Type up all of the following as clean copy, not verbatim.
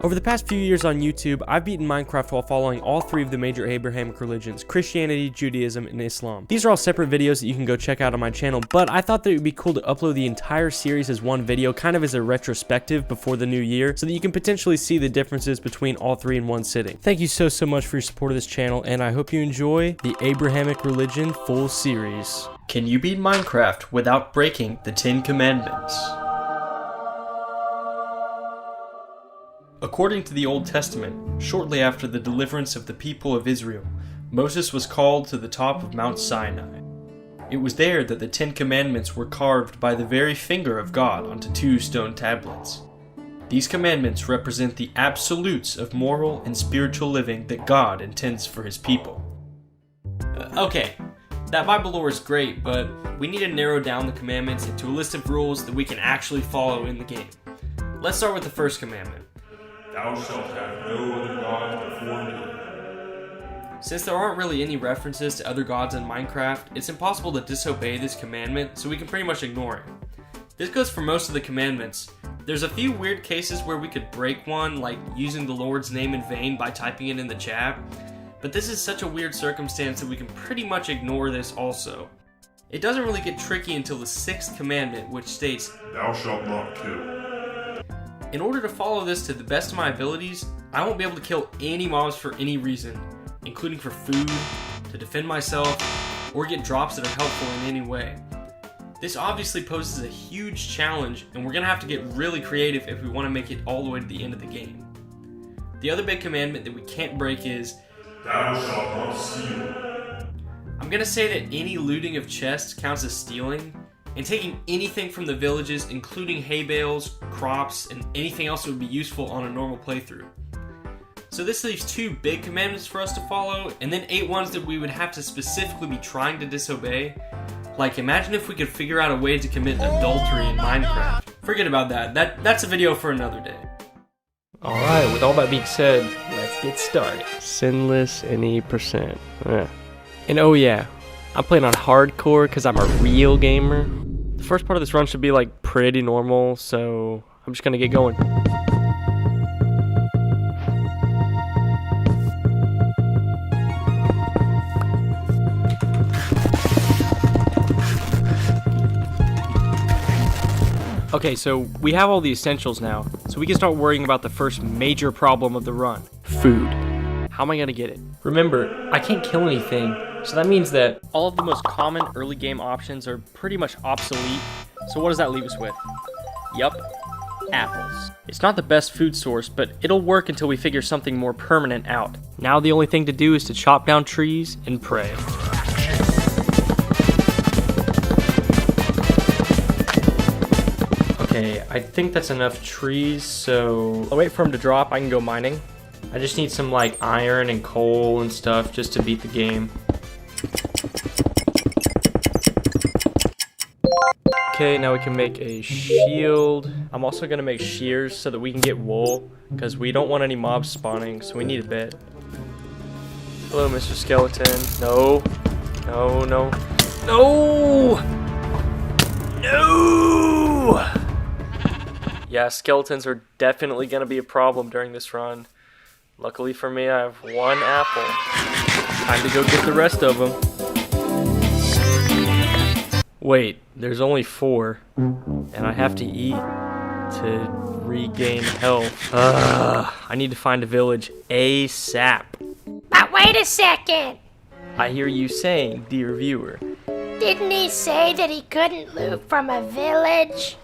Over the past few years on YouTube, I've beaten Minecraft while following all three of the major Abrahamic religions, Christianity, Judaism, and Islam. These are all separate videos that you can go check out on my channel, but I thought that it would be cool to upload the entire series as one video, kind of as a retrospective before the new year, so that you can potentially see the differences between all three in one sitting. Thank you so much for your support of this channel, and I hope you enjoy the Abrahamic religion full series. Can you beat Minecraft without breaking the 10 Commandments? According to the Old Testament, shortly after the deliverance of the people of Israel, Moses was called to the top of Mount Sinai. It was there that the 10 Commandments were carved by the very finger of God onto 2 stone tablets. These commandments represent the absolutes of moral and spiritual living that God intends for his people. Okay, that Bible lore is great, but we need to narrow down the commandments into a list of rules that we can actually follow in the game. Let's start with the first commandment. Thou shalt have no other gods before me. Since there aren't really any references to other gods in Minecraft, it's impossible to disobey this commandment, so we can pretty much ignore it. This goes for most of the commandments. There's a few weird cases where we could break one, like using the Lord's name in vain by typing it in the chat, but this is such a weird circumstance that we can pretty much ignore this also. It doesn't really get tricky until the 6th commandment, which states, Thou shalt not kill. In order to follow this to the best of my abilities, I won't be able to kill any mobs for any reason, including for food, to defend myself, or get drops that are helpful in any way. This obviously poses a huge challenge, and we're going to have to get really creative if we want to make it all the way to the end of the game. The other big commandment that we can't break is, Thou shalt not steal. I'm going to say that any looting of chests counts as stealing, and taking anything from the villages, including hay bales, crops, and anything else that would be useful on a normal playthrough. So this leaves 2 big commandments for us to follow, and then 8 ones that we would have to specifically be trying to disobey. Like, imagine if we could figure out a way to commit adultery in Minecraft. Forget about that. That's a video for another day. Alright, with all that being said, let's get started. Sinless any percent. And oh yeah, I'm playing on hardcore because I'm a real gamer. The first part of this run should be like pretty normal, so I'm just gonna get going. Okay, so we have all the essentials now, so we can start worrying about the first major problem of the run. Food. How am I gonna get it? Remember, I can't kill anything, so that means that all of the most common early game options are pretty much obsolete. So what does that leave us with? Yup, apples. It's not the best food source, but it'll work until we figure something more permanent out. Now the only thing to do is to chop down trees and pray. Okay, I think that's enough trees, so I'll wait for them to drop. I can go mining. I just need some like iron and coal and stuff just to beat the game. Okay, now we can make a shield. I'm also gonna make shears so that we can get wool, because we don't want any mobs spawning, so we need a bed. Hello, Mr. Skeleton. No. No, no. No! No! Yeah, skeletons are definitely gonna be a problem during this run. Luckily for me, I have 1 apple. Time to go get the rest of them. Wait, there's only 4, and I have to eat to regain health. I need to find a village ASAP. But wait a second! I hear you saying, dear viewer. Didn't he say that he couldn't loot from a village?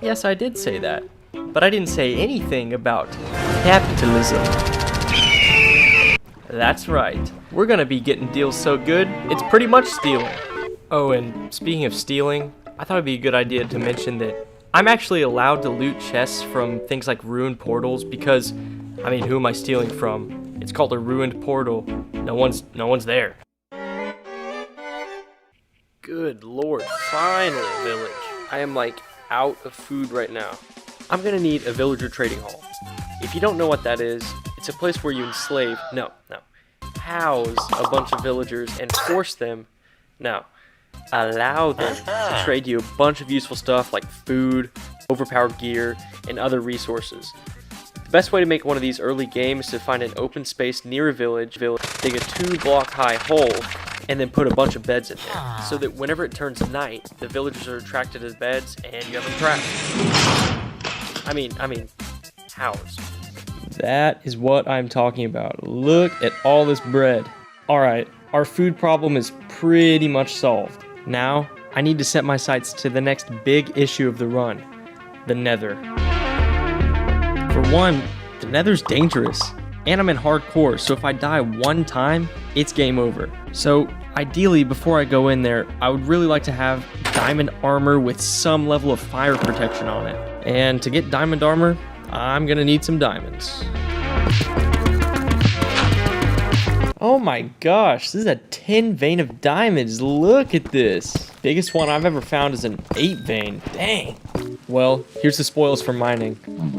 Yes, I did say that, but I didn't say anything about capitalism. That's right. We're gonna be getting deals so good, it's pretty much stealing. Oh, and speaking of stealing, I thought it'd be a good idea to mention that I'm actually allowed to loot chests from things like ruined portals because, I mean, who am I stealing from? It's called a ruined portal. No one's there. Good lord, finally a village. I am like out of food right now. I'm gonna need a villager trading hall. If you don't know what that is, it's a place where you enslave, house a bunch of villagers and force them, allow them to trade you a bunch of useful stuff like food, overpowered gear, and other resources. The best way to make one of these early games is to find an open space near a village, dig a 2-block high hole, and then put a bunch of beds in there, so that whenever it turns night, the villagers are attracted to the beds and you have them trapped. I mean, housed. That is what I'm talking about. Look at all this bread. Alright, our food problem is pretty much solved. Now, I need to set my sights to the next big issue of the run, the Nether. For one, the Nether's dangerous, and I'm in hardcore, so if I die one time, it's game over. So ideally, before I go in there, I would really like to have diamond armor with some level of fire protection on it. And to get diamond armor, I'm gonna need some diamonds. Oh my gosh, this is a 10 vein of diamonds. Look at this. Biggest one I've ever found is an 8 vein. Dang. Well, here's the spoils for mining.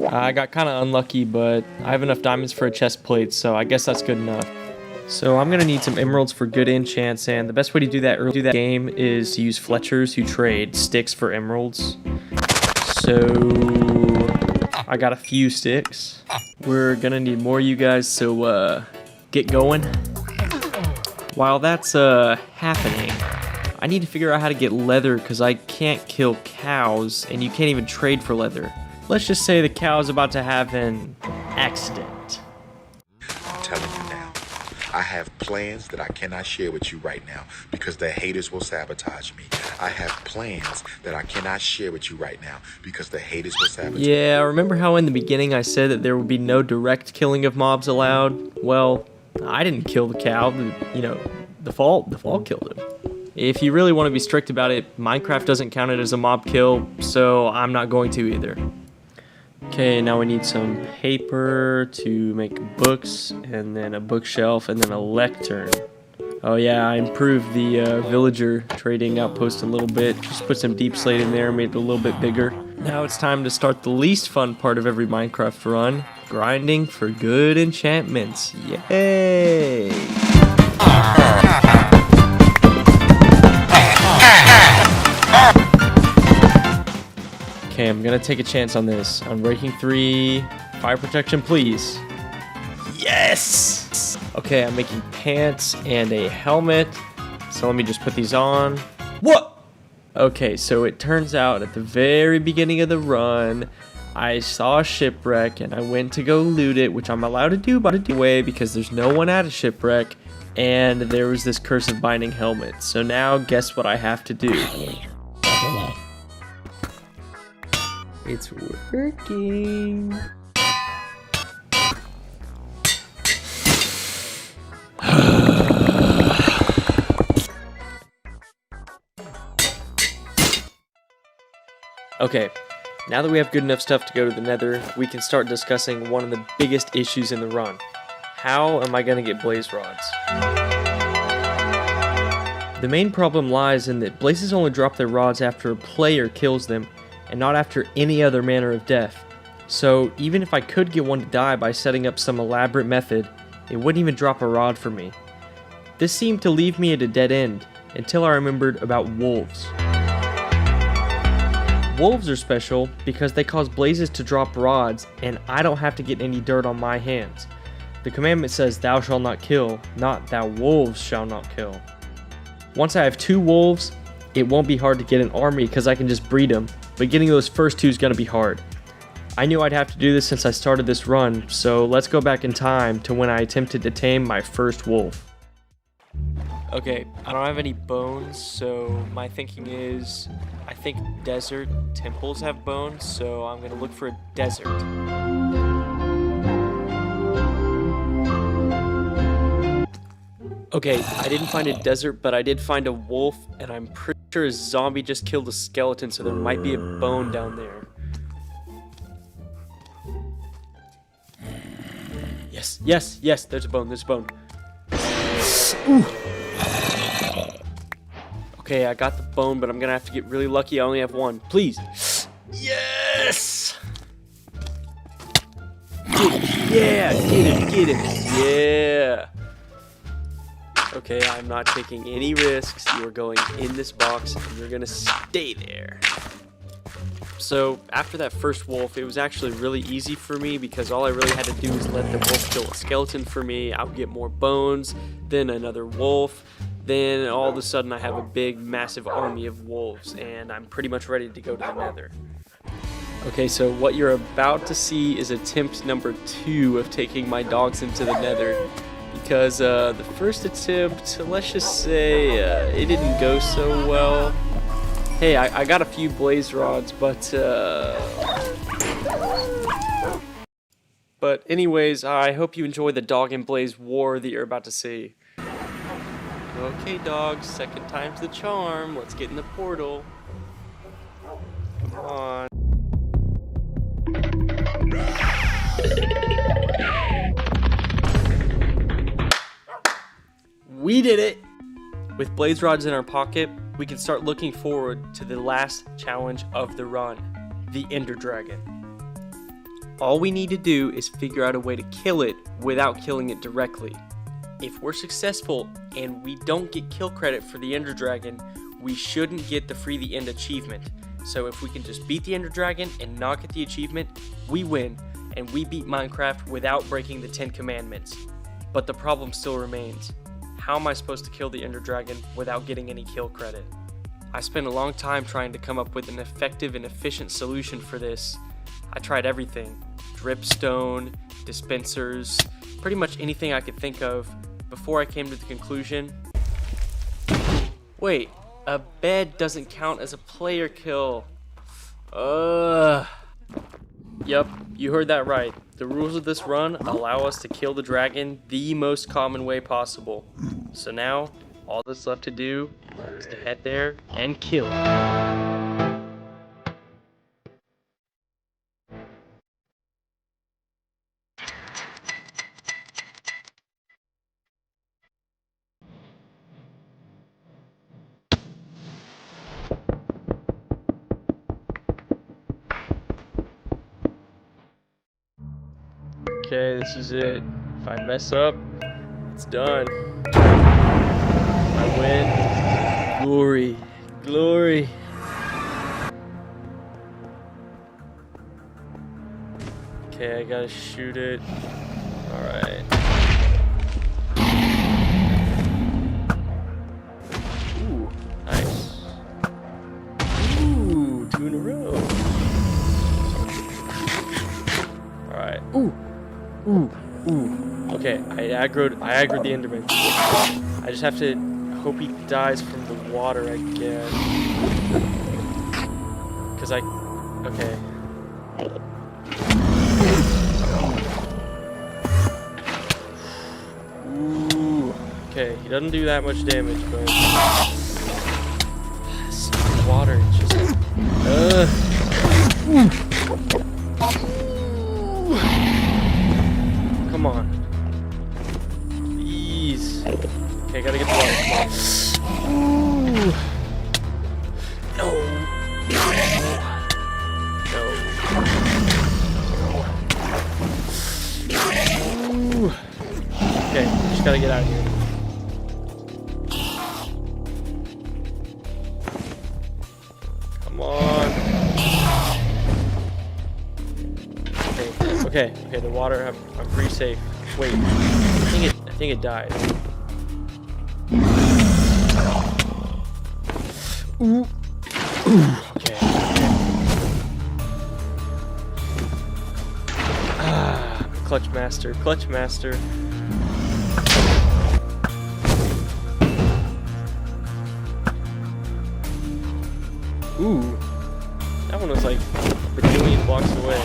I got kind of unlucky, but I have enough diamonds for a chest plate, so I guess that's good enough. So I'm gonna need some emeralds for good enchants, and the best way to do that early in the game is to use Fletchers who trade sticks for emeralds. So I got a few sticks. We're gonna need more, you guys, so get going. While that's happening, I need to figure out how to get leather because I can't kill cows and you can't even trade for leather. Let's just say the cow's about to have an accident. I'm telling you now, I have plans that I cannot share with you right now because the haters will sabotage me. I have plans that I cannot share with you right now because the haters will sabotage me. Yeah, remember how in the beginning I said that there would be no direct killing of mobs allowed? Well, I didn't kill the cow, the fall killed him. If you really want to be strict about it, Minecraft doesn't count it as a mob kill, so I'm not going to either. Okay, now we need some paper to make books, and then a bookshelf, and then a lectern. Oh yeah, I improved the villager trading outpost a little bit. Just put some deep slate in there, made it a little bit bigger. Now it's time to start the least fun part of every Minecraft run, grinding for good enchantments. Yay! Okay, I'm gonna take a chance on this. Unbreaking 3, fire protection, please. Yes! Okay, I'm making pants and a helmet. So let me just put these on. What? Okay, so it turns out at the very beginning of the run, I saw a shipwreck and I went to go loot it, which I'm allowed to do by the way because there's no one at a shipwreck, and there was this cursive binding helmet. So now guess what I have to do? It's working. Okay, now that we have good enough stuff to go to the Nether, we can start discussing one of the biggest issues in the run. How am I going to get blaze rods? The main problem lies in that blazes only drop their rods after a player kills them, and not after any other manner of death. So even if I could get one to die by setting up some elaborate method, it wouldn't even drop a rod for me. This seemed to leave me at a dead end, until I remembered about wolves. Wolves are special because they cause blazes to drop rods, and I don't have to get any dirt on my hands. The commandment says, "Thou shalt not kill," not "Thou wolves shall not kill." Once I have 2 wolves, it won't be hard to get an army because I can just breed them, but getting those first 2 is going to be hard. I knew I'd have to do this since I started this run, so let's go back in time to when I attempted to tame my first wolf. Okay, I don't have any bones, so my thinking is, I think desert temples have bones, so I'm going to look for a desert. Okay, I didn't find a desert, but I did find a wolf, and I'm pretty sure a zombie just killed a skeleton, so there might be a bone down there. Yes, yes, yes, there's a bone, Ooh. Okay, I got the bone, but I'm gonna have to get really lucky. I only have 1. Please. Yes! Get it. Yeah, get it. Yeah. Okay, I'm not taking any risks. You are going in this box, and you're gonna stay there. So after that first wolf, it was actually really easy for me because all I really had to do was let the wolf kill a skeleton for me. I would get more bones, then another wolf. Then all of a sudden I have a big, massive army of wolves, and I'm pretty much ready to go to the Nether. Okay, so what you're about to see is attempt number 2 of taking my dogs into the Nether. Because the first attempt, let's just say, it didn't go so well. Hey, I got a few blaze rods, but anyways, I hope you enjoy the dog and blaze war that you're about to see. Okay, dogs, second time's the charm. Let's get in the portal. Come on. We did it! With blaze rods in our pocket, we can start looking forward to the last challenge of the run, the Ender Dragon. All we need to do is figure out a way to kill it without killing it directly. If we're successful and we don't get kill credit for the Ender Dragon, we shouldn't get the Free the End achievement. So if we can just beat the Ender Dragon and not get the achievement, we win, and we beat Minecraft without breaking the 10 Commandments. But the problem still remains. How am I supposed to kill the Ender Dragon without getting any kill credit? I spent a long time trying to come up with an effective and efficient solution for this. I tried everything. Dripstone, dispensers, pretty much anything I could think of before I came to the conclusion. Wait, a bed doesn't count as a player kill. Yep, you heard that right. The rules of this run allow us to kill the dragon the most common way possible. So now, all that's left to do is to head there and kill it. Okay, this is it. If I mess up, it's done. I win. Glory. Glory. Okay, I gotta shoot it. Alright. Ooh, nice. Ooh, 2 in a row. Alright. Ooh. Ooh, ooh. Okay, I aggroed the Enderman. I just have to hope he dies from the water, I guess. Cause okay. Ooh. Okay, he doesn't do that much damage, but the water just Come on. Please. Okay, I gotta get the water. Ooh. No. Ooh. Okay, just gotta get out of here. Come on. Okay, the water, I'm pretty safe. Wait, I think it died. Ooh. Okay. Clutch master. Ooh, that one was like a bajillion blocks away.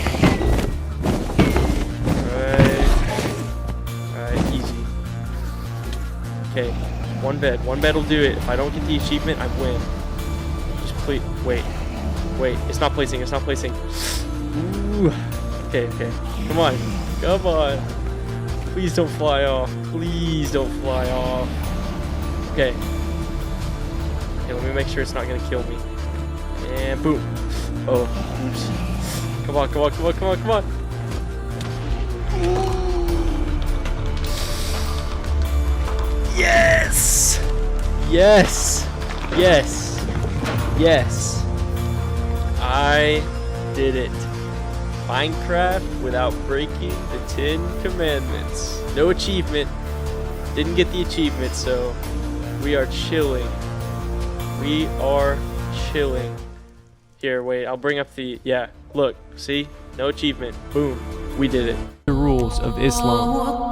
Alright, easy. Okay, one bed will do it. If I don't get the achievement, I win. Just please, wait, it's not placing. Ooh, okay, come on. Please don't fly off. Okay, let me make sure it's not gonna kill me. And boom. Oh, oops. Come on. Yes. I did it. Minecraft without breaking the 10 commandments. No achievement. Didn't get the achievement, so we are chilling. We are chilling. Here, wait, I'll bring up the, yeah, look, see? No achievement. Boom. We did it. The rules of Islam.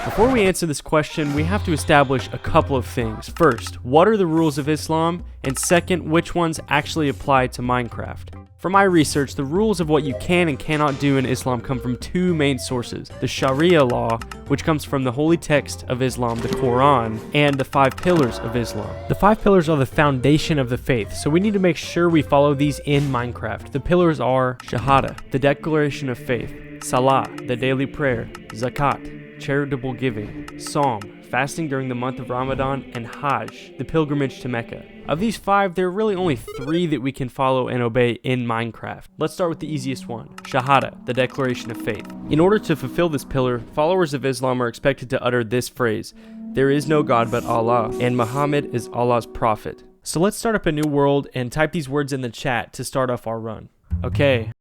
Before we answer this question, we have to establish a couple of things. First, what are the rules of Islam? And second, which ones actually apply to Minecraft? From my research, the rules of what you can and cannot do in Islam come from two main sources. The Sharia law, which comes from the holy text of Islam, the Quran, and the 5 pillars of Islam. The 5 pillars are the foundation of the faith, so we need to make sure we follow these in Minecraft. The pillars are Shahada, the declaration of faith, Salah, the daily prayer, Zakat, charitable giving, Psalm, fasting during the month of Ramadan, and Hajj, the pilgrimage to Mecca. Of these 5, there are really only 3 that we can follow and obey in Minecraft. Let's start with the easiest one, Shahada, the declaration of faith. In order to fulfill this pillar, followers of Islam are expected to utter this phrase, "There is no God but Allah, and Muhammad is Allah's prophet." So let's start up a new world and type these words in the chat to start off our run. Okay.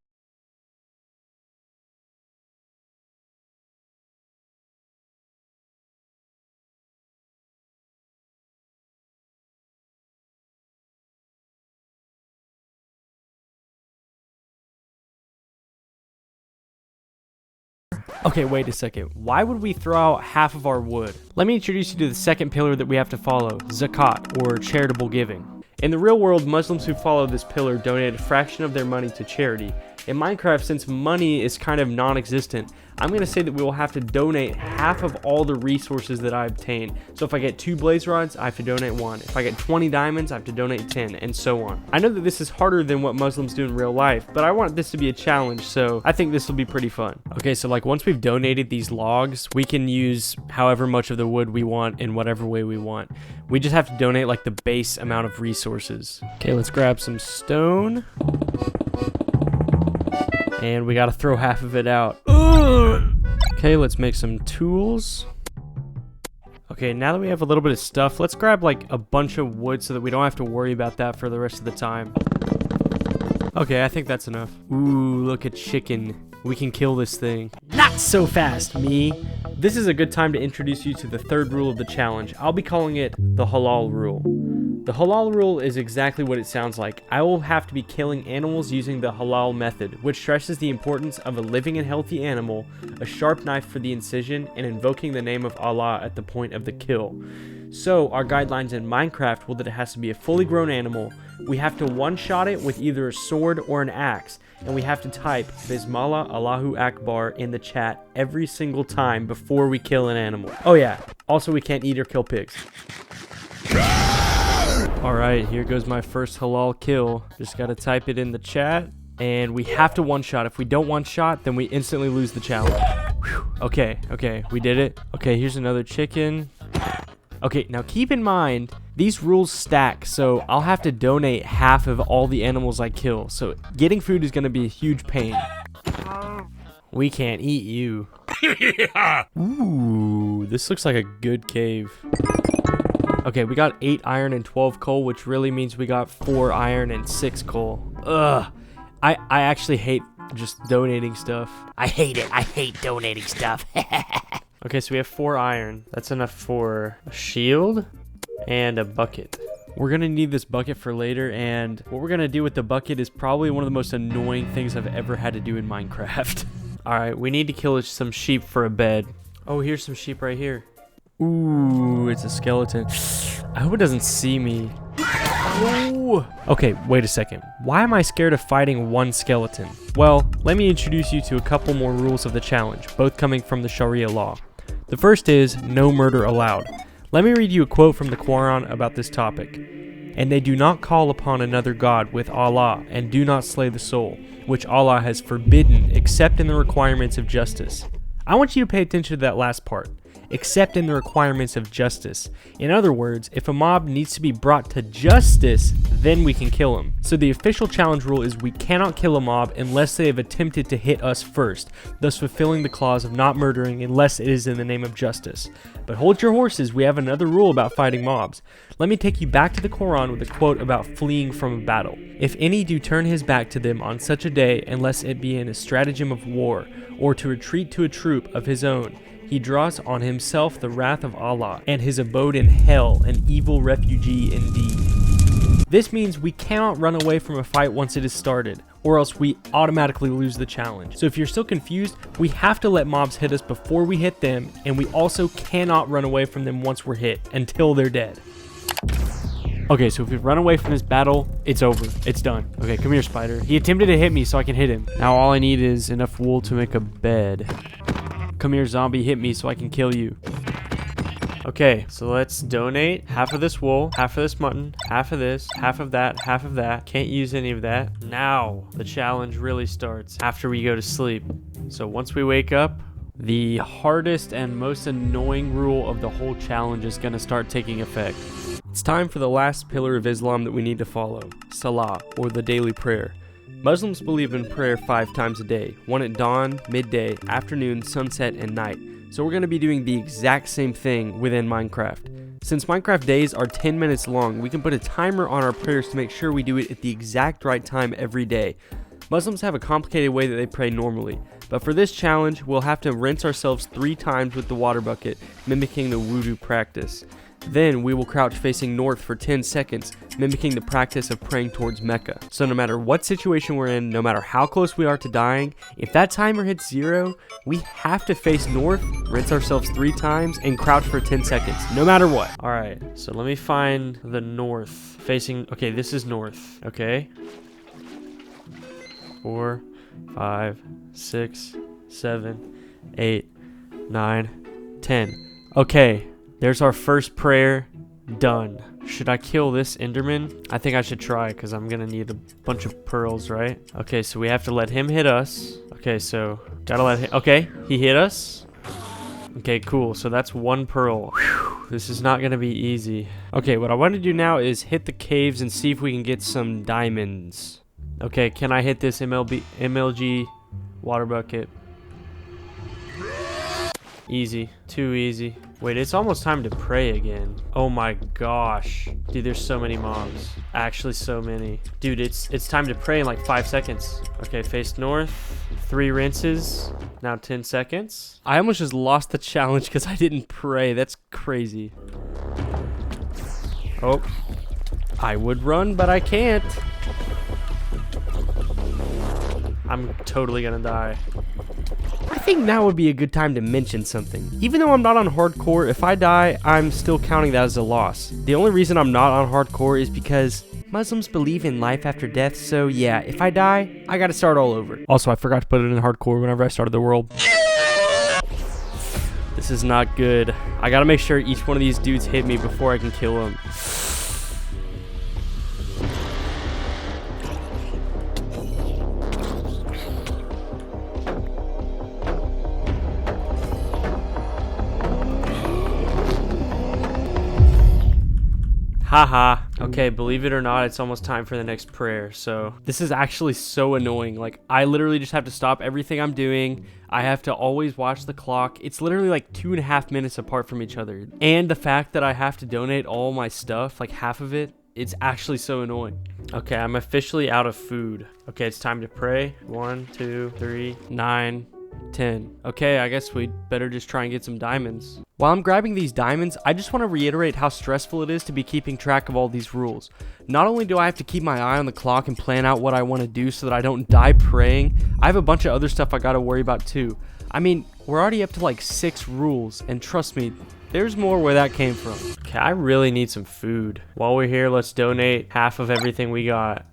Okay, wait a second. Why would we throw out half of our wood? Let me introduce you to the second pillar that we have to follow, Zakat, or charitable giving. In the real world, Muslims who follow this pillar donate a fraction of their money to charity. In Minecraft, since money is kind of non-existent, I'm going to say that we will have to donate half of all the resources that I obtain. So if I get 2 blaze rods, I have to donate 1. If I get 20 diamonds, I have to donate 10, and so on. I know that this is harder than what Muslims do in real life, but I want this to be a challenge, so I think this will be pretty fun. Okay, so like once we've donated these logs, we can use however much of the wood we want in whatever way we want. We just have to donate like the base amount of resources. Okay, let's grab some stone. And we gotta throw half of it out. Okay, let's make some tools. Okay, now that we have a little bit of stuff, let's grab like a bunch of wood so that we don't have to worry about that for the rest of the time. Okay, I think that's enough. Ooh, look at chicken. We can kill this thing. Not so fast, me. This is a good time to introduce you to the third rule of the challenge. I'll be calling it the halal rule. The halal rule is exactly what it sounds like. I will have to be killing animals using the halal method, which stresses the importance of a living and healthy animal, a sharp knife for the incision, and invoking the name of Allah at the point of the kill. So, our guidelines in Minecraft will that it has to be a fully grown animal, we have to one-shot it with either a sword or an axe, and we have to type Bismillah Allahu Akbar in the chat every single time before we kill an animal. Oh yeah, also we can't eat or kill pigs. Alright, here goes my first halal kill. Just gotta type it in the chat. And we have to one-shot. If we don't one-shot, then we instantly lose the challenge. Whew. Okay, we did it. Okay, here's another chicken. Okay, now keep in mind, these rules stack, so I'll have to donate half of all the animals I kill. So getting food is gonna be a huge pain. We can't eat you. Ooh, this looks like a good cave. Okay, we got 8 iron and 12 coal, which really means we got 4 iron and 6 coal. Ugh. I actually hate just donating stuff. I hate it. I hate donating stuff. Okay, so we have 4 iron. That's enough for a shield and a bucket. We're gonna need this bucket for later, and what we're gonna do with the bucket is probably one of the most annoying things I've ever had to do in Minecraft. Alright, we need to kill some sheep for a bed. Oh, here's some sheep right here. Ooh, it's a skeleton. I hope it doesn't see me. Ooh. Okay, wait a second. Why am I scared of fighting one skeleton? Well, let me introduce you to a couple more rules of the challenge, both coming from the Sharia law. The first is, no murder allowed. Let me read you a quote from the Quran about this topic. And they do not call upon another God with Allah, and do not slay the soul, which Allah has forbidden except in the requirements of justice. I want you to pay attention to that last part. except in the requirements of justice. In other words, if a mob needs to be brought to justice, then we can kill him. So the official challenge rule is we cannot kill a mob unless they have attempted to hit us first, thus fulfilling the clause of not murdering unless it is in the name of justice. But hold your horses, we have another rule about fighting mobs. Let me take you back to the Quran with a quote about fleeing from a battle. If any do turn his back to them on such a day, unless it be in a stratagem of war, or to retreat to a troop of his own, he draws on himself the wrath of Allah, and his abode in hell, an evil refugee indeed. This means we cannot run away from a fight once it is started, or else we automatically lose the challenge. So if you're still confused, we have to let mobs hit us before we hit them, and we also cannot run away from them once we're hit, until they're dead. Okay, so if we run away from this battle, it's over. It's done. Okay, come here, spider. He attempted to hit me so I can hit him. Now all I need is enough wool to make a bed. Come here, zombie, hit me so I can kill you. Okay, so let's donate half of this wool, half of this mutton, half of this, half of that, half of that. Can't use any of that. Now the challenge really starts after we go to sleep. So once we wake up, the hardest and most annoying rule of the whole challenge is going to start taking effect. It's time for the last pillar of Islam that we need to follow, Salah, or the daily prayer. Muslims believe in prayer 5 times a day, one at dawn, midday, afternoon, sunset, and night. So we're going to be doing the exact same thing within Minecraft. Since Minecraft days are 10 minutes long, we can put a timer on our prayers to make sure we do it at the exact right time every day. Muslims have a complicated way that they pray normally, but for this challenge, we'll have to rinse ourselves 3 times with the water bucket, mimicking the wudu practice. Then we will crouch facing north for 10 seconds, mimicking the practice of praying towards Mecca. So no matter what situation we're in, no matter how close we are to dying, if that timer hits 0, we have to face north, rinse ourselves 3 times, and crouch for 10 seconds, no matter what. Alright, so let me find the north. Facing, okay, this is north, okay? 4, 5, 6, 7, 8, 9, 10. Okay. There's our first prayer done. Should I kill this Enderman? I think I should try because I'm going to need a bunch of pearls, right? Okay, so we have to let him hit us. Okay, so gotta let him. Okay, he hit us. Okay, cool. So that's 1 pearl. Whew, this is not going to be easy. Okay, what I want to do now is hit the caves and see if we can get some diamonds. Okay, can I hit this MLG water bucket? Easy. Too easy. Wait, it's almost time to pray again. Oh my gosh. Dude, there's so many mobs. Actually, so many. Dude, it's time to pray in like 5 seconds. Okay, face north. 3 rinses. Now 10 seconds. I almost just lost the challenge because I didn't pray. That's crazy. Oh. I would run, but I can't. I'm totally gonna die. I think now would be a good time to mention something. Even though I'm not on hardcore, if I die, I'm still counting that as a loss. The only reason I'm not on hardcore is because Muslims believe in life after death, so yeah, if I die, I gotta start all over. Also, I forgot to put it in hardcore whenever I started the world. This is not good. I gotta make sure each one of these dudes hit me before I can kill them. Haha. Okay, believe it or not, it's almost time for the next prayer. So this is actually so annoying. Like, I literally just have to stop everything I'm doing. I have to always watch the clock. It's literally like 2.5 minutes apart from each other. And the fact that I have to donate all my stuff, like half of it, it's actually so annoying. Okay, I'm officially out of food. Okay, it's time to pray. 1, 2, 3, 9, 10. Okay, I guess we'd better just try and get some diamonds. While I'm grabbing these diamonds, I just want to reiterate how stressful it is to be keeping track of all these rules. Not only do I have to keep my eye on the clock and plan out what I want to do so that I don't die praying, I have a bunch of other stuff I gotta worry about too. I mean, we're already up to like 6 rules, and trust me, there's more where that came from. Okay, I really need some food. While we're here, let's donate half of everything we got.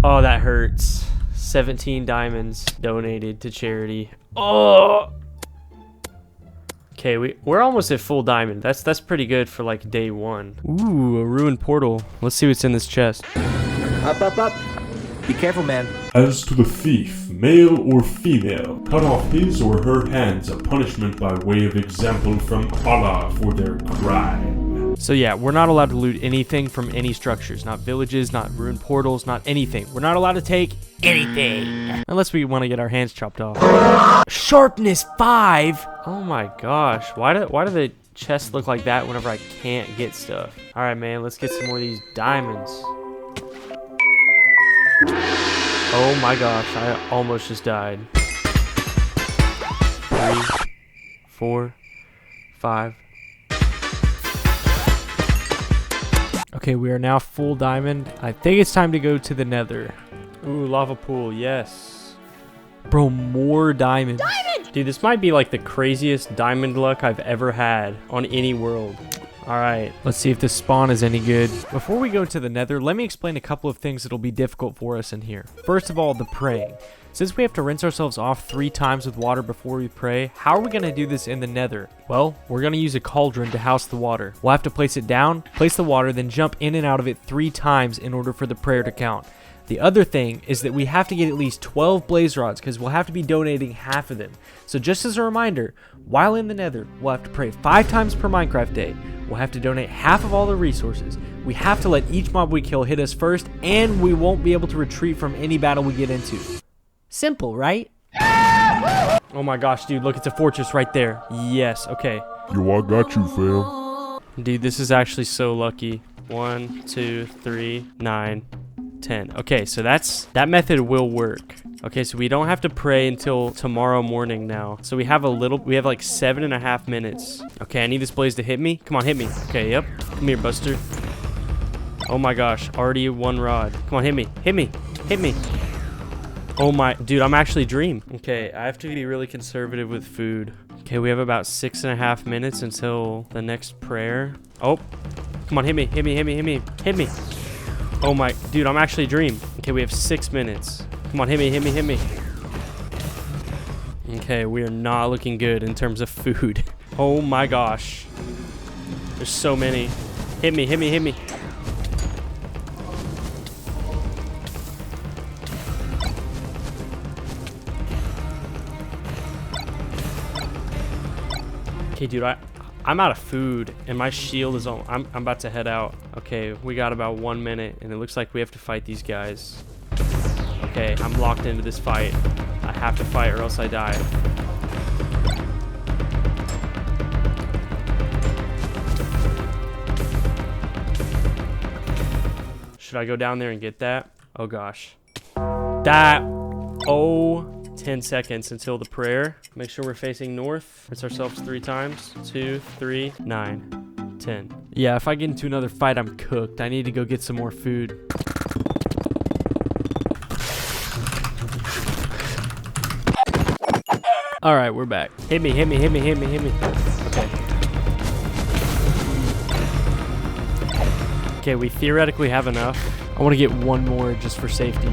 Oh, that hurts. 17 diamonds donated to charity. Oh! Okay, we're almost at full diamond. That's pretty good for like day 1. Ooh, a ruined portal. Let's see what's in this chest. Up, up, up. Be careful, man. As to the thief, male or female, cut off his or her hands, a punishment by way of example from Allah for their crime. So yeah, we're not allowed to loot anything from any structures. Not villages, not ruined portals, not anything. We're not allowed to take anything. Unless we want to get our hands chopped off. Sharpness 5? Oh my gosh. Why do the chests look like that whenever I can't get stuff? Alright, man, let's get some more of these diamonds. Oh my gosh, I almost just died. 3, 4, 5. Okay, we are now full diamond. I think it's time to go to the Nether. Ooh, lava pool, yes. Bro, more diamonds. Dude, this might be like the craziest diamond luck I've ever had on any world. All right, let's see if this spawn is any good. Before we go to the Nether, let me explain a couple of things that'll be difficult for us in here. First of all, the praying. Since we have to rinse ourselves off 3 times with water before we pray, how are we going to do this in the Nether? Well, we're going to use a cauldron to house the water. We'll have to place it down, place the water, then jump in and out of it 3 times in order for the prayer to count. The other thing is that we have to get at least 12 blaze rods because we'll have to be donating half of them. So just as a reminder, while in the Nether, we'll have to pray 5 times per Minecraft day. We'll have to donate half of all the resources. We have to let each mob we kill hit us first, and we won't be able to retreat from any battle we get into. Simple, right? Oh my gosh, dude, look, it's a fortress right there. Yes, okay. Yo, I got you, fam. Dude, this is actually so lucky. 1, 2, 3, 9, 10. Okay, so that method will work. Okay, so we don't have to pray until tomorrow morning now. So we have like 7.5 minutes. Okay, I need this blaze to hit me. Come on, hit me. Okay, yep. Come here, Buster. Oh my gosh, already 1 rod. Come on, hit me. Hit me. Hit me. Oh my, dude, I'm actually Dream. Okay, I have to be really conservative with food. Okay, we have about 6.5 minutes until the next prayer. Oh, come on, hit me, hit me, hit me, hit me, hit me. Oh my, dude, I'm actually Dream. Okay, we have 6 minutes. Come on, hit me, hit me, hit me. Okay, we are not looking good in terms of food. Oh my gosh. There's so many. Hit me, hit me, hit me. Okay, dude, I'm out of food, and my shield is on. I'm about to head out. Okay, we got about 1 minute, and it looks like we have to fight these guys. Okay, I'm locked into this fight. I have to fight or else I die. Should I go down there and get that? Oh gosh. Oh, 10 seconds until the prayer. Make sure we're facing north. Rinse ourselves 3 times. 2, 3, 9, 10. Yeah, if I get into another fight, I'm cooked. I need to go get some more food. All right, we're back. Hit me, hit me, hit me, hit me, hit me. Okay. Okay, we theoretically have enough. I want to get 1 more just for safety.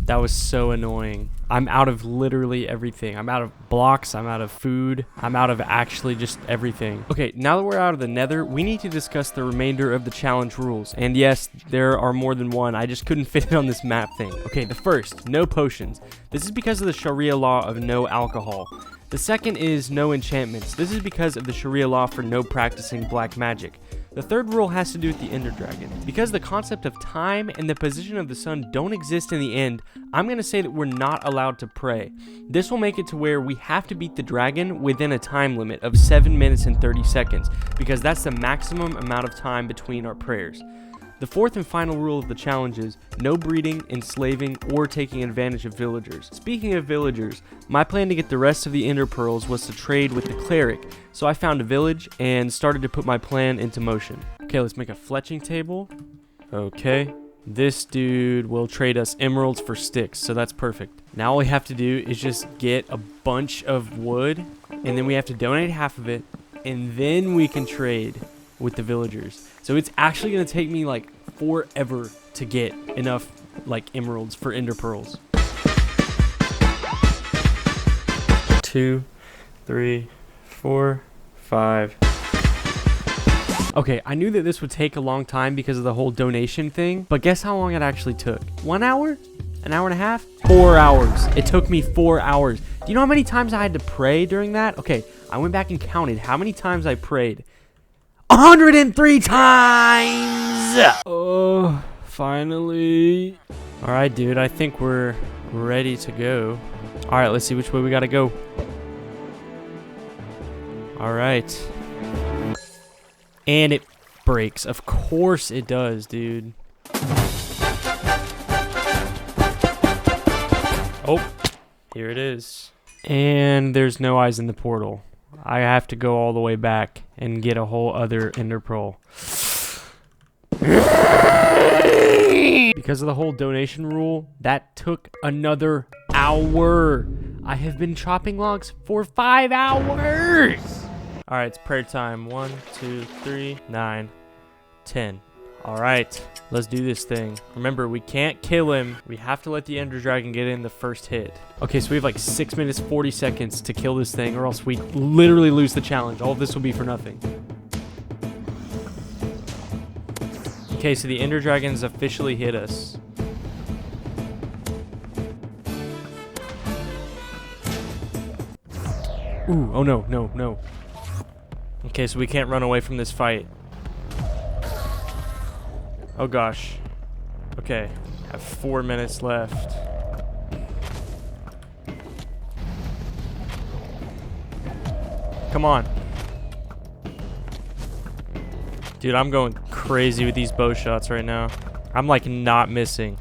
That was so annoying. I'm out of literally everything. I'm out of blocks. I'm out of food. I'm out of actually just everything. Okay, now that we're out of the Nether, we need to discuss the remainder of the challenge rules. And yes, there are more than one. I just couldn't fit it on this map thing. Okay, the first, no potions. This is because of the Sharia law of no alcohol. The second is no enchantments. This is because of the Sharia law for no practicing black magic. The third rule has to do with the Ender Dragon. Because the concept of time and the position of the sun don't exist in the end, I'm going to say that we're not allowed to pray. This will make it to where we have to beat the dragon within a time limit of 7 minutes and 30 seconds, because that's the maximum amount of time between our prayers. The fourth and final rule of the challenge is no breeding, enslaving, or taking advantage of villagers. Speaking of villagers, my plan to get the rest of the Ender Pearls was to trade with the cleric, so I found a village and started to put my plan into motion. Okay, let's make a fletching table. Okay, this dude will trade us emeralds for sticks, so that's perfect. Now all we have to do is just get a bunch of wood, and then we have to donate half of it, and then we can trade with the villagers. So it's actually going to take me like forever to get enough like emeralds for ender pearls. 2, 3, 4, 5. Okay, I knew that this would take a long time because of the whole donation thing, but guess how long it actually took? 1 hour? An hour and a half? 4 hours. It took me 4 hours. Do you know how many times I had to pray during that? Okay, I went back and counted how many times I prayed. 103 times! Oh, finally. All right, dude, I think we're ready to go. All right, let's see which way we gotta go. All right. And it breaks. Of course it does, dude. Oh, here it is. And there's no eyes in the portal. I have to go all the way back and get a whole other ender pearl. Because of the whole donation rule, that took another hour. I have been chopping logs for 5 hours. All right, it's prayer time. 1, 2, 3, 9, 10. All right, let's do this thing. Remember, we can't kill him. We have to let the Ender Dragon get in the first hit. Okay, so we have like 6 minutes, 40 seconds to kill this thing, or else we literally lose the challenge. All of this will be for nothing. Okay, so the Ender Dragon's officially hit us. Ooh, oh no, no, no. Okay, so we can't run away from this fight. Oh gosh. Okay, I have 4 minutes left. Come on. Dude, I'm going crazy with these bow shots right now. I'm like not missing.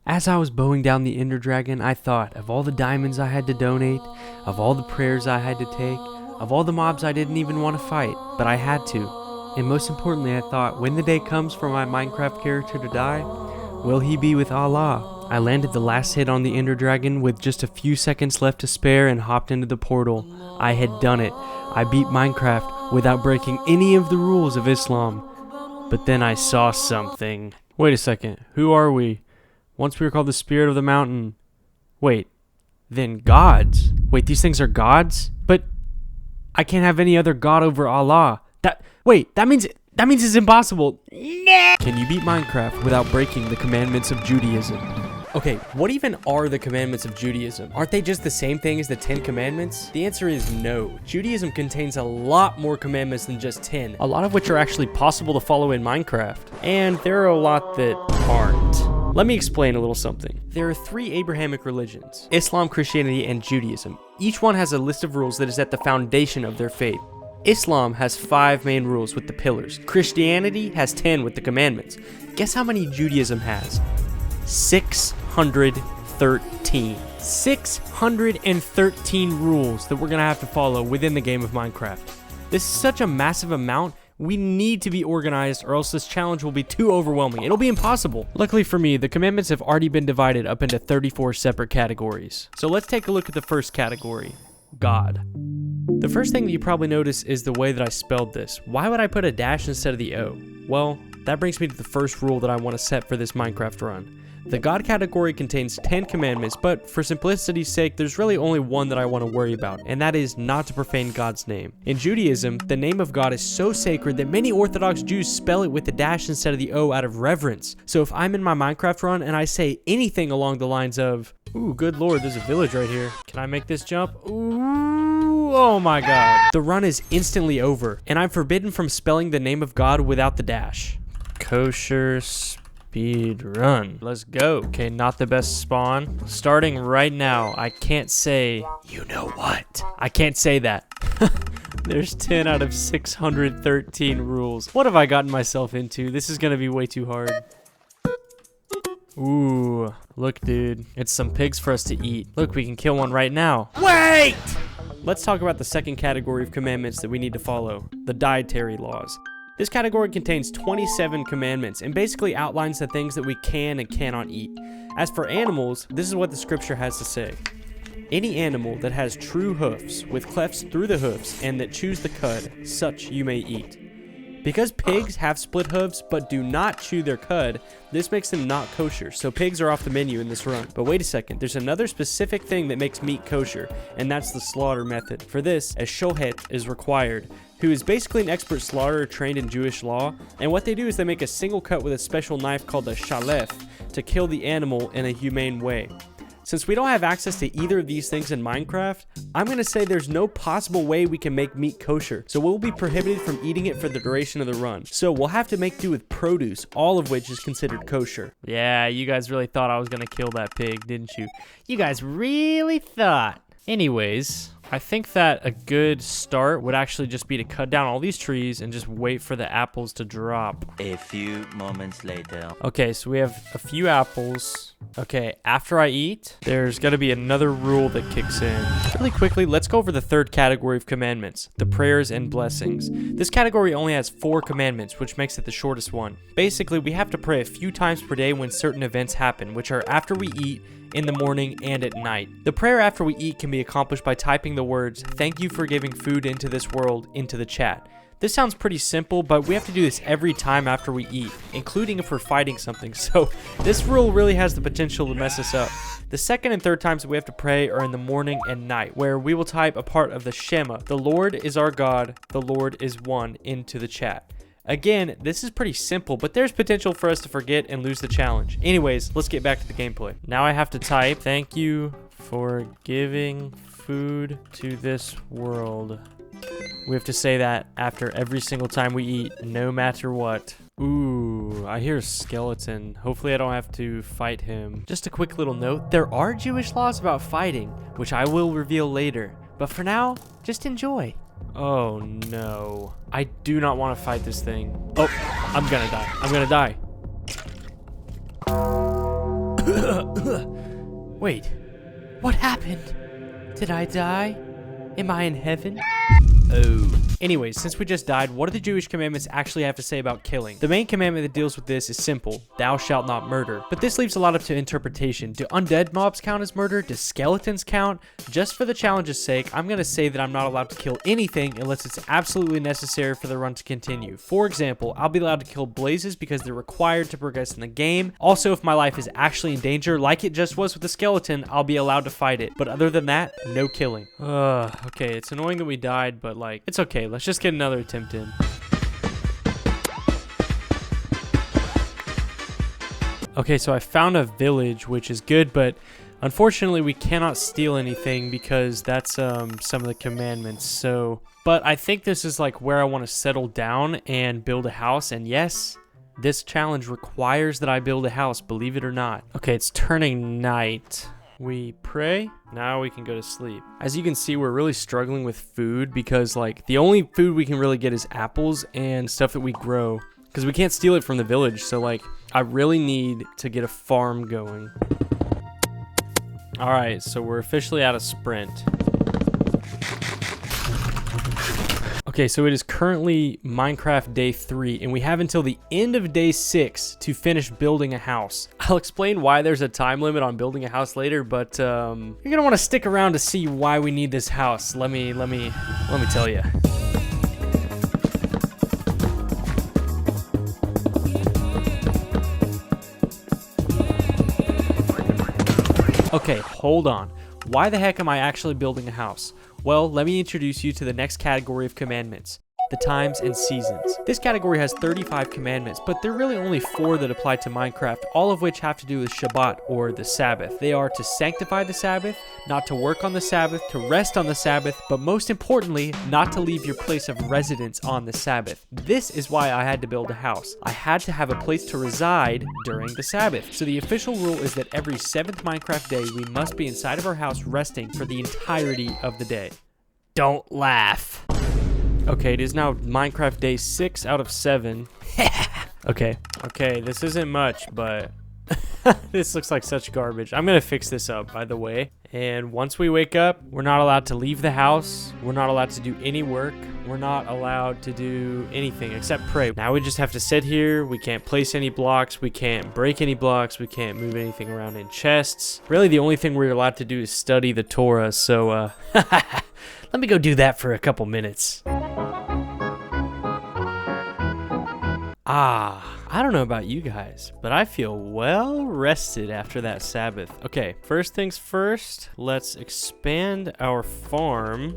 As I was bowing down the Ender Dragon, I thought of all the diamonds I had to donate, of all the prayers I had to take, of all the mobs I didn't even want to fight, but I had to. And most importantly, I thought, when the day comes for my Minecraft character to die, will he be with Allah? I landed the last hit on the Ender Dragon with just a few seconds left to spare and hopped into the portal. I had done it. I beat Minecraft without breaking any of the rules of Islam. But then I saw something. Wait a second, who are we? Once we were called the Spirit of the Mountain. Wait, then gods? Wait, these things are gods? But I can't have any other god over Allah. That means it's impossible. Can you beat Minecraft without breaking the commandments of Judaism? Okay, what even are the commandments of Judaism? Aren't they just the same thing as the 10 commandments? The answer is no. Judaism contains a lot more commandments than just 10, a lot of which are actually possible to follow in Minecraft. And there are a lot that aren't. Let me explain a little something. There are 3 Abrahamic religions: Islam, Christianity, and Judaism. Each one has a list of rules that is at the foundation of their faith. Islam has 5 main rules with the pillars. Christianity has 10 with the commandments. Guess how many Judaism has? 613. 613 rules that we're going to have to follow within the game of Minecraft. This is such a massive amount. We need to be organized, or else this challenge will be too overwhelming. It'll be impossible. Luckily for me, the commandments have already been divided up into 34 separate categories. So let's take a look at the first category: God. The first thing that you probably notice is the way that I spelled this. Why would I put a dash instead of the O? Well, that brings me to the first rule that I want to set for this Minecraft run. The God category contains 10 commandments, but for simplicity's sake, there's really only one that I want to worry about, and that is not to profane God's name. In Judaism, the name of God is so sacred that many Orthodox Jews spell it with the dash instead of the O out of reverence. So if I'm in my Minecraft run and I say anything along the lines of, "Ooh, good lord, there's a village right here. Can I make this jump? Ooh, oh my god." The run is instantly over, and I'm forbidden from spelling the name of God without the dash. Kosher speed run. Let's go. Okay, not the best spawn. Starting right now, I can't say, you know what? I can't say that. There's 10 out of 613 rules. What have I gotten myself into? This is gonna be way too hard. Ooh, look, dude. It's some pigs for us to eat. Look, we can kill one right now. Wait! Let's talk about the second category of commandments that we need to follow: the dietary laws. This category contains 27 commandments and basically outlines the things that we can and cannot eat. As for animals, this is what the scripture has to say: any animal that has true hoofs, with clefts through the hoofs, and that chews the cud, such you may eat. Because pigs have split hooves but do not chew their cud, this makes them not kosher, so pigs are off the menu in this run. But wait a second, there's another specific thing that makes meat kosher, and that's the slaughter method. For this, a shohet is required, who is basically an expert slaughterer trained in Jewish law, and what they do is they make a single cut with a special knife called a shalef to kill the animal in a humane way. Since we don't have access to either of these things in Minecraft, I'm going to say there's no possible way we can make meat kosher, so we'll be prohibited from eating it for the duration of the run. So we'll have to make do with produce, all of which is considered kosher. Yeah, you guys really thought I was going to kill that pig, didn't you? You guys really thought. Anyways, I think that a good start would actually just be to cut down all these trees and just wait for the apples to drop. A few moments later. Okay, so we have a few apples. Okay, after I eat, there's got to be another rule that kicks in. Really quickly, let's go over the third category of commandments, the prayers and blessings. This category only has 4 commandments, which makes it the shortest one. Basically, we have to pray a few times per day when certain events happen, which are after we eat, in the morning, and at night. The prayer after we eat can be accomplished by typing the words, "Thank you for giving food into this world," into the chat. This sounds pretty simple, but we have to do this every time after we eat, including if we're fighting something, so this rule really has the potential to mess us up. The second and third times that we have to pray are in the morning and night, where we will type a part of the Shema, "The Lord is our God, the Lord is one," into the chat. Again, this is pretty simple, but there's potential for us to forget and lose the challenge. Anyways, let's get back to the gameplay. Now I have to type, "Thank you for giving food to this world." We have to say that after every single time we eat, no matter what. Ooh, I hear a skeleton. Hopefully I don't have to fight him. Just a quick little note, there are Jewish laws about fighting, which I will reveal later. But for now, just enjoy. Oh no. I do not want to fight this thing. Oh, I'm gonna die. I'm gonna die. Wait, what happened? Did I die? Am I in heaven? Oh. Anyways, since we just died, what do the Jewish commandments actually have to say about killing? The main commandment that deals with this is simple: thou shalt not murder. But this leaves a lot up to interpretation. Do undead mobs count as murder? Do skeletons count? Just for the challenge's sake, I'm going to say that I'm not allowed to kill anything unless it's absolutely necessary for the run to continue. For example, I'll be allowed to kill blazes because they're required to progress in the game. Also, if my life is actually in danger, like it just was with the skeleton, I'll be allowed to fight it. But other than that, no killing. Okay, it's annoying that we died, but like, it's okay. Let's just get another attempt in. Okay, so I found a village, which is good, but unfortunately we cannot steal anything because that's some of the commandments. So, but I think this is like where I want to settle down and build a house. And yes, this challenge requires that I build a house, believe it or not. Okay, it's turning night. We pray. Now we can go to sleep. As you can see, we're really struggling with food because like the only food we can really get is apples and stuff that we grow because we can't steal it from the village. So like I really need to get a farm going. All right, so we're officially out of sprint. Okay, so it is currently Minecraft day 3, and we have until the end of day 6 to finish building a house. I'll explain why there's a time limit on building a house later, but you're gonna want to stick around to see why we need this house. Let me tell you. Okay, hold on. Why the heck am I actually building a house? Well, let me introduce you to the next category of commandments, the times and seasons. This category has 35 commandments, but there are really only 4 that apply to Minecraft, all of which have to do with Shabbat, or the Sabbath. They are to sanctify the Sabbath, not to work on the Sabbath, to rest on the Sabbath, but most importantly, not to leave your place of residence on the Sabbath. This is why I had to build a house. I had to have a place to reside during the Sabbath. So the official rule is that every 7th Minecraft day, we must be inside of our house resting for the entirety of the day. Don't laugh. Okay, it is now Minecraft day 6 out of 7. Okay, this isn't much, but this looks like such garbage. I'm gonna fix this up, by the way. And once we wake up, we're not allowed to leave the house. We're not allowed to do any work. We're not allowed to do anything except pray. Now we just have to sit here. We can't place any blocks. We can't break any blocks. We can't move anything around in chests. Really, the only thing we're allowed to do is study the Torah. So, let me go do that for a couple minutes. I don't know about you guys, but I feel well rested after that Sabbath. Okay, first things first, let's expand our farm.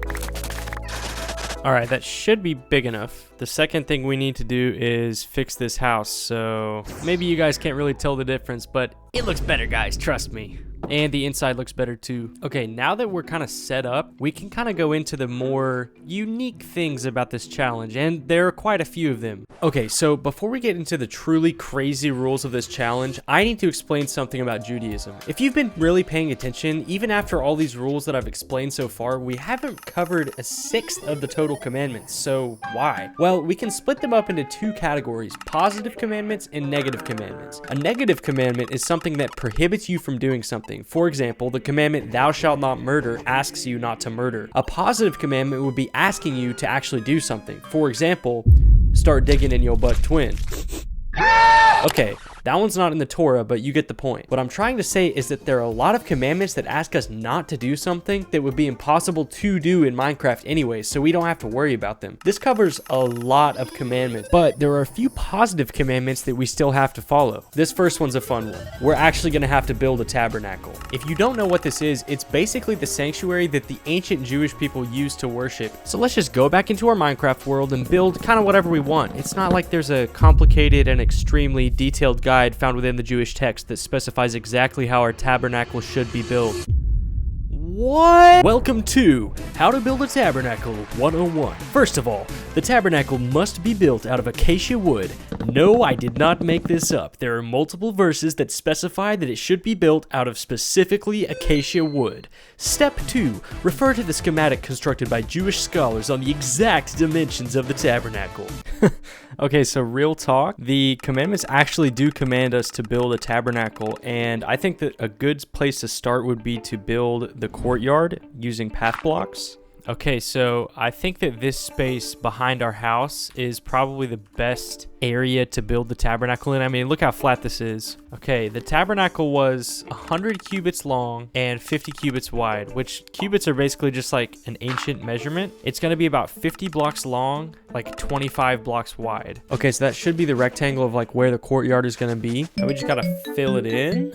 All right, that should be big enough. The second thing we need to do is fix this house. So maybe you guys can't really tell the difference, but it looks better, guys, trust me. And the inside looks better too. Okay, now that we're kind of set up, we can kind of go into the more unique things about this challenge, and there are quite a few of them. Okay, so before we get into the truly crazy rules of this challenge, I need to explain something about Judaism. If you've been really paying attention, even after all these rules that I've explained so far, we haven't covered a sixth of the total commandments. So why? Well, we can split them up into two categories: positive commandments and negative commandments. A negative commandment is something that prohibits you from doing something. For example, the commandment "thou shalt not murder" asks you not to murder. A positive commandment would be asking you to actually do something. For example, start digging in your butt twin. Okay, that one's not in the Torah, but you get the point. What I'm trying to say is that there are a lot of commandments that ask us not to do something that would be impossible to do in Minecraft anyway, so we don't have to worry about them. This covers a lot of commandments, but there are a few positive commandments that we still have to follow. This first one's a fun one. We're actually going to have to build a tabernacle. If you don't know what this is, it's basically the sanctuary that the ancient Jewish people used to worship. So let's just go back into our Minecraft world and build kind of whatever we want. It's not like there's a complicated and extremely detailed guide found within the Jewish text that specifies exactly how our tabernacle should be built. What? Welcome to How to Build a Tabernacle 101. First of all, the tabernacle must be built out of acacia wood. No, I did not make this up. There are multiple verses that specify that it should be built out of specifically acacia wood. Step 2. Refer to the schematic constructed by Jewish scholars on the exact dimensions of the tabernacle. Okay, so real talk, the commandments actually do command us to build a tabernacle, and I think that a good place to start would be to build the courtyard using path blocks. Okay, so I think that this space behind our house is probably the best area to build the tabernacle in. I mean, look how flat this is. Okay, the tabernacle was 100 cubits long and 50 cubits wide, which cubits are basically just like an ancient measurement. It's going to be about 50 blocks long, like 25 blocks wide. Okay, so that should be the rectangle of like where the courtyard is going to be. And we just got to fill it in.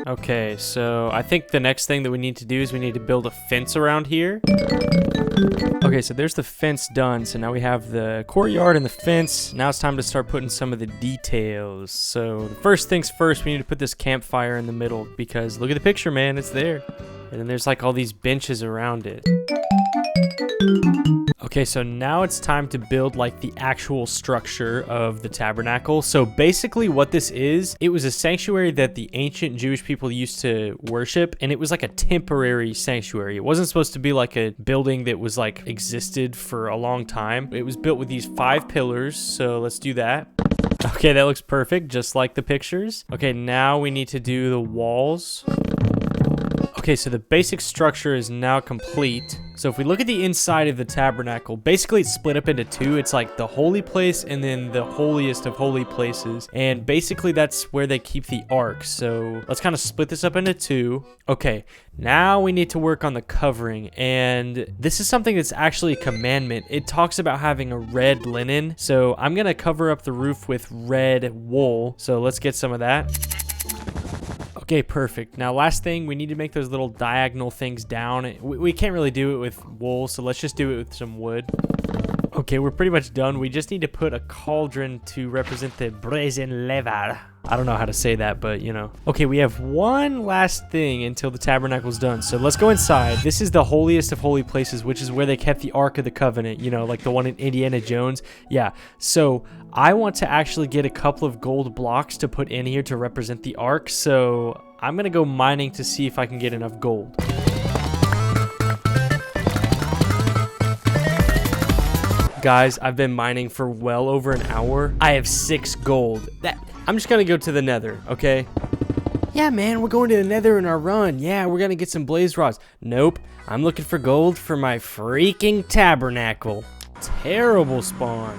Okay, so I think the next thing that we need to do is we need to build a fence around here. Okay, so there's the fence done. So now we have the courtyard and the fence. Now it's time to start putting some of the details. So the first things first, we need to put this campfire in the middle because look at the picture, man, it's there. And then there's like all these benches around it. Okay, so now it's time to build like the actual structure of the tabernacle. So basically what this is, it was a sanctuary that the ancient Jewish people used to worship, and it was like a temporary sanctuary. It wasn't supposed to be like a building that was like existed for a long time. It was built with these 5 pillars, so let's do that. Okay, that looks perfect, just like the pictures. Okay, now we need to do the walls. Okay, so the basic structure is now complete. So if we look at the inside of the tabernacle, basically it's split up into 2. It's like the holy place and then the holiest of holy places. And basically that's where they keep the ark. So let's kind of split this up into 2. Okay, now we need to work on the covering. And this is something that's actually a commandment. It talks about having a red linen. So I'm going to cover up the roof with red wool. So let's get some of that. Okay, perfect. Now, last thing, we need to make those little diagonal things down. We can't really do it with wool, so let's just do it with some wood. Okay, we're pretty much done. We just need to put a cauldron to represent the brazen lever. I don't know how to say that, but you know. Okay, we have one last thing until the tabernacle's done. So let's go inside. This is the holiest of holy places, which is where they kept the Ark of the Covenant, you know, like the one in Indiana Jones. Yeah, so I want to actually get a couple of gold blocks to put in here to represent the Ark. So I'm going to go mining to see if I can get enough gold. Guys, I've been mining for well over an hour. I have 6 gold. I'm just gonna go to the Nether, okay? Yeah, man, we're going to the Nether in our run. Yeah, we're gonna get some blaze rods. Nope, I'm looking for gold for my freaking tabernacle. Terrible spawn.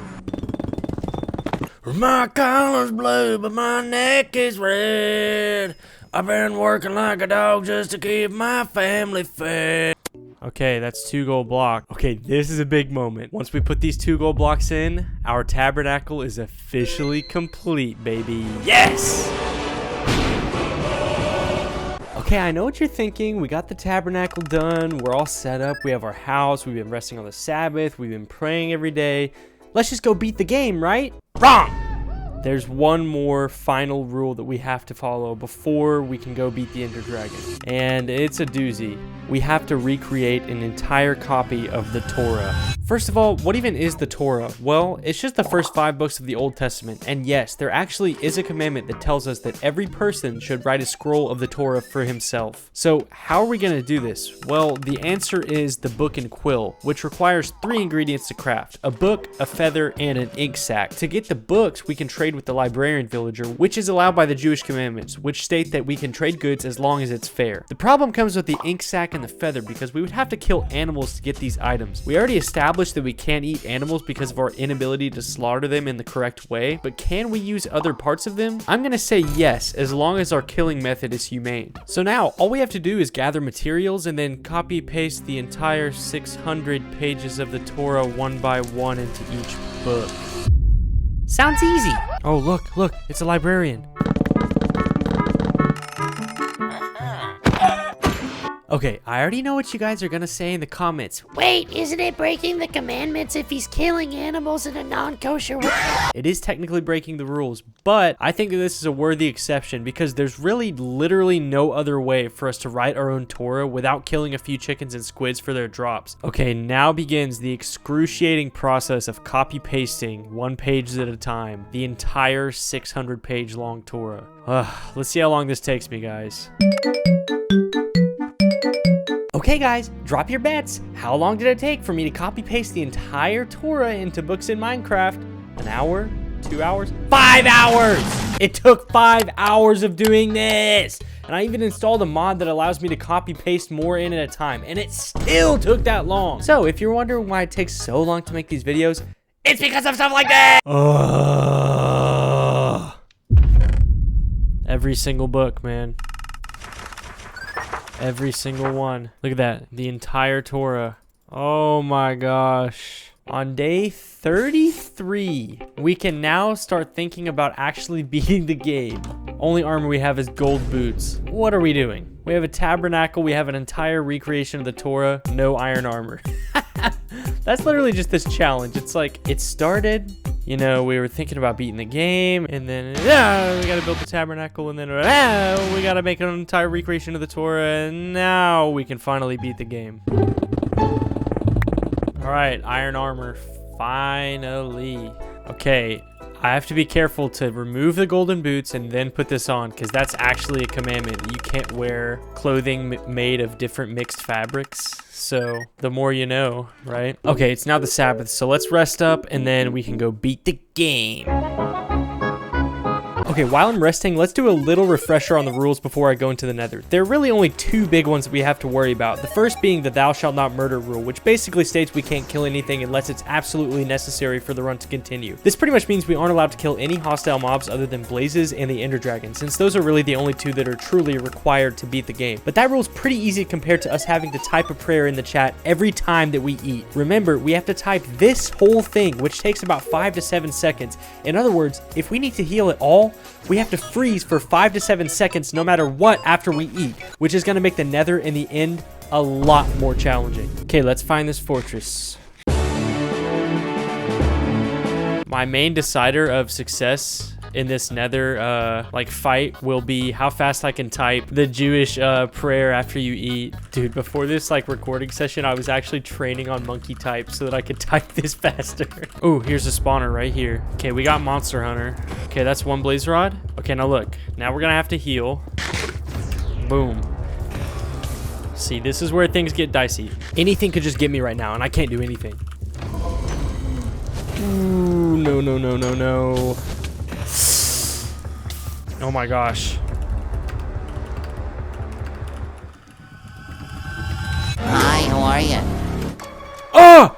My collar's blue, but my neck is red. I've been working like a dog just to keep my family fed. Okay, that's 2 gold blocks. Okay, this is a big moment. Once we put these 2 gold blocks in, our tabernacle is officially complete, baby. Yes! Okay, I know what you're thinking. We got the tabernacle done. We're all set up. We have our house. We've been resting on the Sabbath. We've been praying every day. Let's just go beat the game, right? Wrong! There's one more final rule that we have to follow before we can go beat the Ender Dragon. And it's a doozy. We have to recreate an entire copy of the Torah. First of all, what even is the Torah? Well, it's just the first 5 books of the Old Testament. And yes, there actually is a commandment that tells us that every person should write a scroll of the Torah for himself. So how are we going to do this? Well, the answer is the book and quill, which requires 3 ingredients to craft: a book, a feather, and an ink sac. To get the books, we can trade with the librarian villager, which is allowed by the Jewish commandments, which state that we can trade goods as long as it's fair. The problem comes with the ink sac and the feather, because we would have to kill animals to get these items. We already established that we can't eat animals because of our inability to slaughter them in the correct way, but can we use other parts of them? I'm gonna say yes, as long as our killing method is humane. So now, all we have to do is gather materials and then copy paste the entire 600 pages of the Torah one by one into each book. Sounds easy. Oh, look, it's a librarian. Okay, I already know what you guys are gonna say in the comments. Wait, isn't it breaking the commandments if he's killing animals in a non-kosher way? It is technically breaking the rules, but I think that this is a worthy exception because there's really literally no other way for us to write our own Torah without killing a few chickens and squids for their drops. Okay, now begins the excruciating process of copy pasting 1 page at a time, the entire 600 page long Torah. Let's see how long this takes me, guys. Okay guys, drop your bets. How long did it take for me to copy paste the entire Torah into books in Minecraft? An hour? 2 hours? 5 hours! It took 5 hours of doing this! And I even installed a mod that allows me to copy paste more in at a time, and it still took that long. So if you're wondering why it takes so long to make these videos, it's because of stuff like that! Every single book, man. Every single one. Look at that. The entire Torah. Oh my gosh. On day 33, we can now start thinking about actually beating the game. Only armor we have is gold boots. What are we doing? We have a tabernacle. We have an entire recreation of the Torah. No iron armor. That's literally just this challenge. It's like, it started, you know, we were thinking about beating the game, and then we gotta build the tabernacle, and then we gotta make an entire recreation of the Torah, and now we can finally beat the game. All right, iron armor, finally. Okay, I have to be careful to remove the golden boots and then put this on, because that's actually a commandment. You can't wear clothing made of different mixed fabrics. So the more you know, right? Okay, it's now the Sabbath, so let's rest up and then we can go beat the game. Okay, while I'm resting, let's do a little refresher on the rules before I go into the Nether. There are really only 2 big ones that we have to worry about. The first being the thou shalt not murder rule, which basically states we can't kill anything unless it's absolutely necessary for the run to continue. This pretty much means we aren't allowed to kill any hostile mobs other than Blazes and the Ender Dragon, since those are really the only 2 that are truly required to beat the game. But that rule is pretty easy compared to us having to type a prayer in the chat every time that we eat. Remember, we have to type this whole thing, which takes about 5 to 7 seconds. In other words, if we need to heal at all, we have to freeze for 5 to 7 seconds no matter what after we eat, which is going to make the Nether in the end a lot more challenging. Okay, let's find this fortress. My main decider of success in this Nether fight will be how fast I can type the Jewish prayer after you eat. Dude, before this recording session, I was actually training on monkey type so that I could type this faster. Oh, here's a spawner right here. Okay, we got Monster Hunter. Okay, that's 1 blaze rod. Okay, now look. Now we're gonna have to heal. Boom. See, this is where things get dicey. Anything could just get me right now, and I can't do anything. Ooh, no, no, no, no, no. Oh my gosh. Hi, how are you? Oh!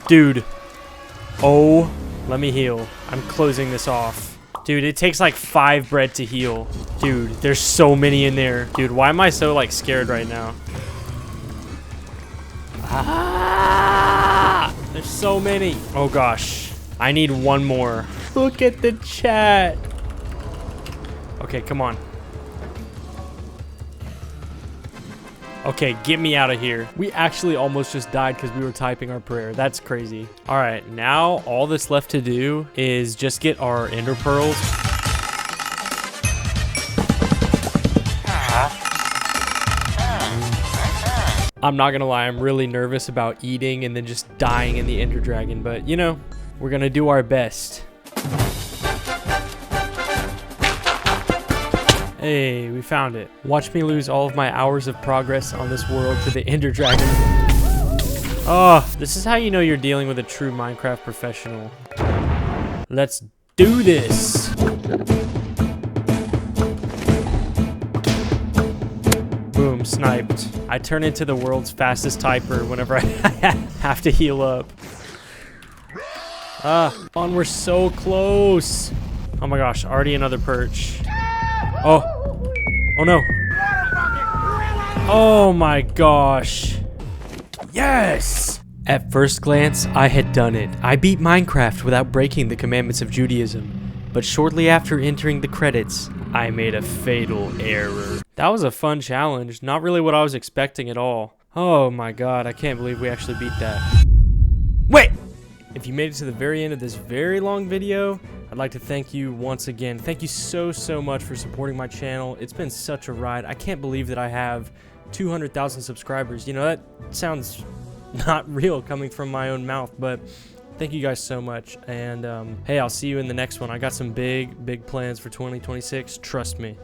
Dude. Oh, let me heal. I'm closing this off. Dude, it takes like 5 bread to heal. Dude, there's so many in there. Dude, why am I so scared right now? Ah! There's so many. Oh gosh. I need one more. Look at the chat. Okay, come on. Okay, get me out of here. We actually almost just died because we were typing our prayer. That's crazy. All right, now all that's left to do is just get our ender pearls. I'm not gonna lie, I'm really nervous about eating and then just dying in the ender dragon, but you know, we're gonna do our best. Hey, we found it. Watch me lose all of my hours of progress on this world to the ender dragon. Oh, this is how you know you're dealing with a true Minecraft professional. Let's do this. Boom, sniped. I turn into the world's fastest typer whenever I have to heal up. On, we're so close. Oh my gosh, already another perch. Oh. Oh no. Oh my gosh. Yes! At first glance, I had done it. I beat Minecraft without breaking the commandments of Judaism. But shortly after entering the credits, I made a fatal error. That was a fun challenge. Not really what I was expecting at all. Oh my god, I can't believe we actually beat that. Wait! If you made it to the very end of this very long video, I'd like to thank you once again. Thank you so much for supporting my channel. It's been such a ride. I can't believe that I have 200,000 subscribers. You know, that sounds not real coming from my own mouth, but thank you guys so much. And hey, I'll see you in the next one. I got some big plans for 2026. Trust me.